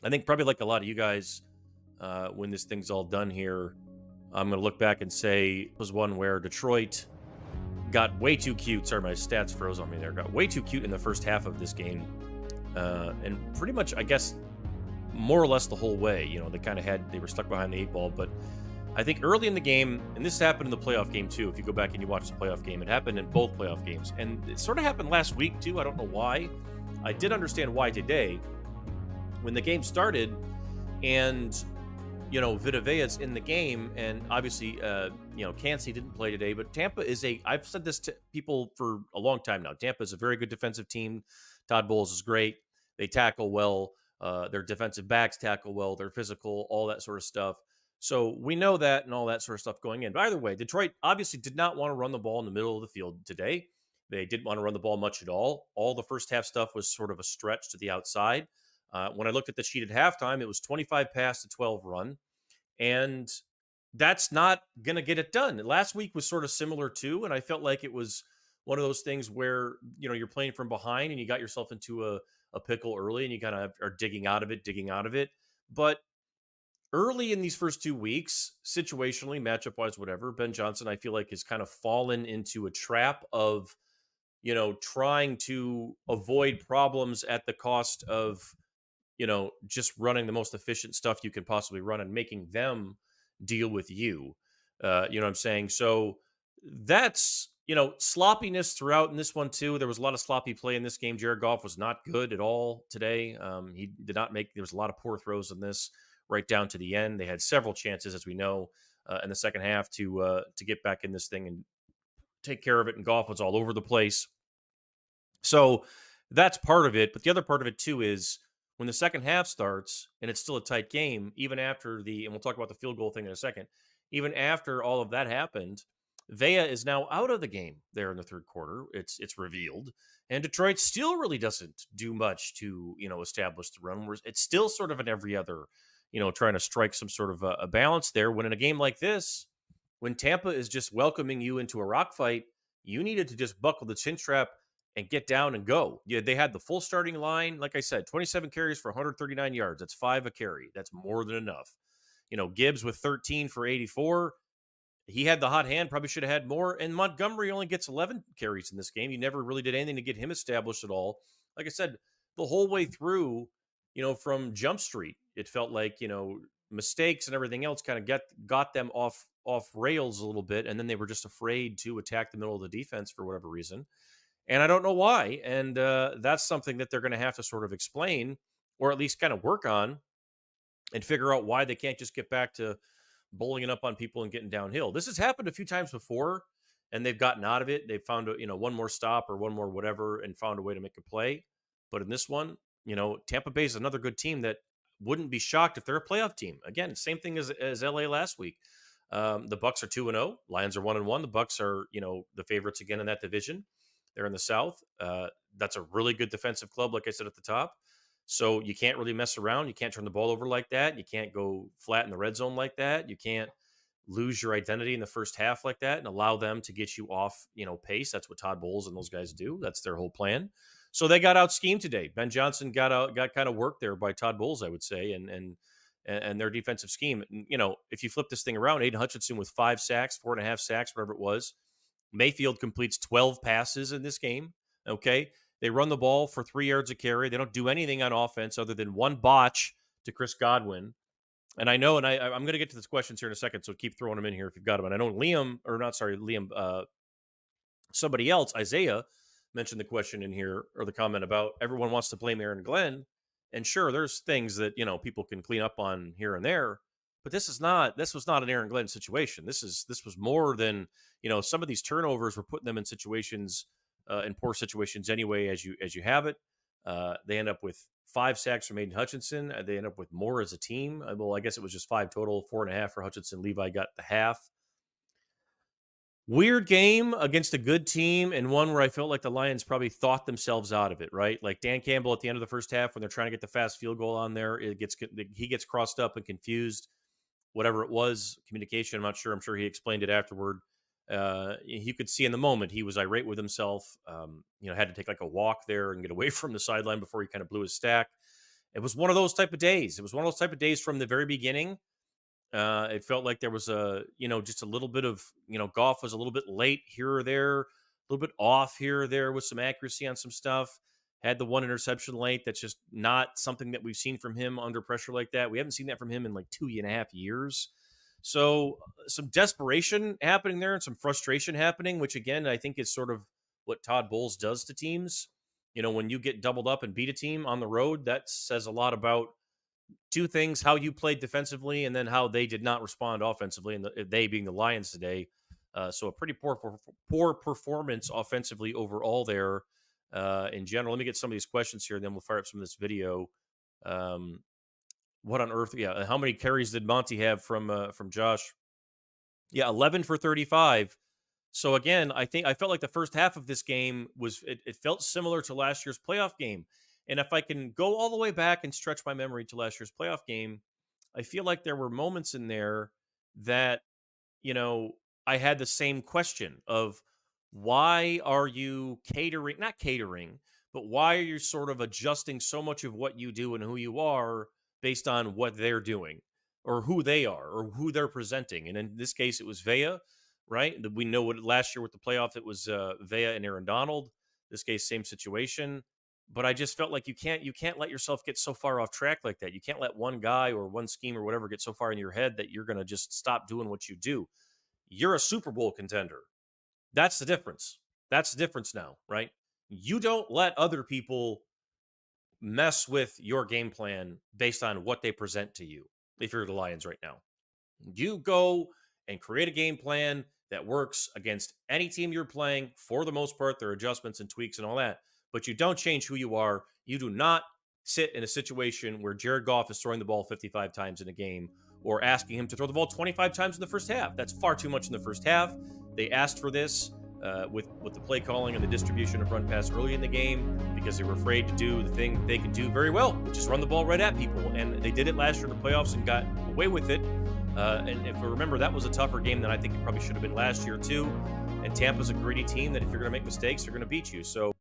I think probably like a lot of you guys, when this thing's all done here, I'm going to look back and say it was one where Detroit got way too cute. Sorry, my stats froze on me there. Got way too cute in the first half of this game. And pretty much, I guess, more or less the whole way. They were stuck behind the eight ball. But I think early in the game, and this happened in the playoff game too. If you go back and you watch the playoff game, it happened in both playoff games. And it sort of happened last week too. I don't know why. I did understand why today. When the game started and Vita Vea's in the game, and obviously, Kancey didn't play today, but Tampa I've said this to people for a long time now. Tampa is a very good defensive team. Todd Bowles is great. They tackle well. Their defensive backs tackle well. They're physical, all that sort of stuff. So we know that and all that sort of stuff going in. But either way, Detroit obviously did not want to run the ball in the middle of the field today. They didn't want to run the ball much at all. All the first half stuff was sort of a stretch to the outside. When I looked at the sheet at halftime, it was 25 pass to 12 run. And that's not going to get it done. Last week was sort of similar too. And I felt like it was one of those things where, you're playing from behind and you got yourself into a pickle early and you kind of are digging out of it. But early in these first 2 weeks, situationally, matchup wise, whatever, Ben Johnson, I feel like has kind of fallen into a trap of, trying to avoid problems at the cost of, just running the most efficient stuff you can possibly run and making them deal with you. You know what I'm saying? So that's, sloppiness throughout in this one too. There was a lot of sloppy play in this game. Jared Goff was not good at all today. He did not there was a lot of poor throws in this right down to the end. They had several chances, as we know, in the second half to get back in this thing and take care of it. And Goff was all over the place. So that's part of it. But the other part of it too is when the second half starts and it's still a tight game, even after and we'll talk about the field goal thing in a second, even after all of that happened, Vea is now out of the game there in the third quarter. It's revealed. And Detroit still really doesn't do much to, establish the run. It's still sort of an every other, trying to strike some sort of a balance there. When in a game like this, when Tampa is just welcoming you into a rock fight, you needed to just buckle the chin strap and get down and go. Yeah, they had the full starting line. Like I said, 27 carries for 139 yards. That's 5 a carry. That's more than enough. Gibbs with 13 for 84. He had the hot hand, probably should have had more. And Montgomery only gets 11 carries in this game. You never really did anything to get him established at all. Like I said, the whole way through, from Jump Street, it felt like, mistakes and everything else kind of got them off rails a little bit. And then they were just afraid to attack the middle of the defense for whatever reason. And I don't know why. And that's something that they're going to have to sort of explain or at least kind of work on and figure out why they can't just get back to bowling up on people and getting downhill. This has happened a few times before and they've gotten out of it. They've found, one more stop or one more whatever and found a way to make a play. But in this one, Tampa Bay is another good team that wouldn't be shocked if they're a playoff team. Again, same thing as LA last week. The Bucs are 2-0. Lions are 1-1. The Bucs are, the favorites again in that division. They're in the South. That's a really good defensive club, like I said at the top. So you can't really mess around. You can't turn the ball over like that. You can't go flat in the red zone like that. You can't lose your identity in the first half like that and allow them to get you off, pace. That's what Todd Bowles and those guys do. That's their whole plan. So they got out schemed today. Ben Johnson got kind of worked there by Todd Bowles, I would say, and their defensive scheme. And, if you flip this thing around, Aiden Hutchinson with 5 sacks, 4.5 sacks, whatever it was. Mayfield completes 12 passes in this game. Okay. They run the ball for 3 yards a carry. They don't do anything on offense other than one botch to Chris Godwin. And I know, and I'm going to get to this questions here in a second, so keep throwing them in here if you've got them. And I know somebody else, Isaiah, mentioned the question in here or the comment about everyone wants to blame Aaron Glenn. And sure, there's things that, people can clean up on here and there. But this was not an Aaron Glenn situation. This was more than, some of these turnovers were putting them in situations, in poor situations anyway, as you have it. They end up with 5 sacks from Aiden Hutchinson. They end up with more as a team. Well, I guess it was just 5 total, 4.5 for Hutchinson. Levi got the half. Weird game against a good team and one where I felt like the Lions probably thought themselves out of it, right? Like Dan Campbell at the end of the first half when they're trying to get the fast field goal on there, he gets crossed up and confused. Whatever it was, communication, I'm not sure. I'm sure he explained it afterward. You could see in the moment he was irate with himself. Had to take like a walk there and get away from the sideline before he kind of blew his stack. It was one of those type of days. It was one of those type of days from the very beginning. It felt like there was just a little bit of, Goff was a little bit late here or there, a little bit off here or there with some accuracy on some stuff. Had the one interception late. That's just not something that we've seen from him under pressure like that. We haven't seen that from him in like 2.5 years. So some desperation happening there and some frustration happening, which again, I think is sort of what Todd Bowles does to teams. When you get doubled up and beat a team on the road, that says a lot about two things: how you played defensively, and then how they did not respond offensively, and they being the Lions today. So a pretty poor performance offensively overall there in general. Let me get some of these questions here, and then we'll fire up some of this video. What on earth? Yeah, how many carries did Monty have from Josh? Yeah, 11 for 35. So again, I felt like the first half of this game it felt similar to last year's playoff game. And if I can go all the way back and stretch my memory to last year's playoff game, I feel like there were moments in there that, I had the same question of why are you not catering, but why are you sort of adjusting so much of what you do and who you are based on what they're doing or who they are or who they're presenting? And in this case, it was Vea, right? We know what last year with the playoff, it was Vea and Aaron Donald. This case, same situation. But I just felt like you can't let yourself get so far off track like that. You can't let one guy or one scheme or whatever get so far in your head that you're going to just stop doing what you do. You're a Super Bowl contender. That's the difference. That's the difference now, right? You don't let other people mess with your game plan based on what they present to you. If you're the Lions right now, you go and create a game plan that works against any team you're playing. For the most part, there are adjustments and tweaks and all that, but you don't change who you are. You do not sit in a situation where Jared Goff is throwing the ball 55 times in a game or asking him to throw the ball 25 times in the first half. That's far too much in the first half. They asked for this with the play calling and the distribution of run pass early in the game because they were afraid to do the thing they can do very well, which is run the ball right at people. And they did it last year in the playoffs and got away with it. And if we remember, that was a tougher game than I think it probably should have been last year too. And Tampa's a gritty team that if you're going to make mistakes, they're going to beat you. So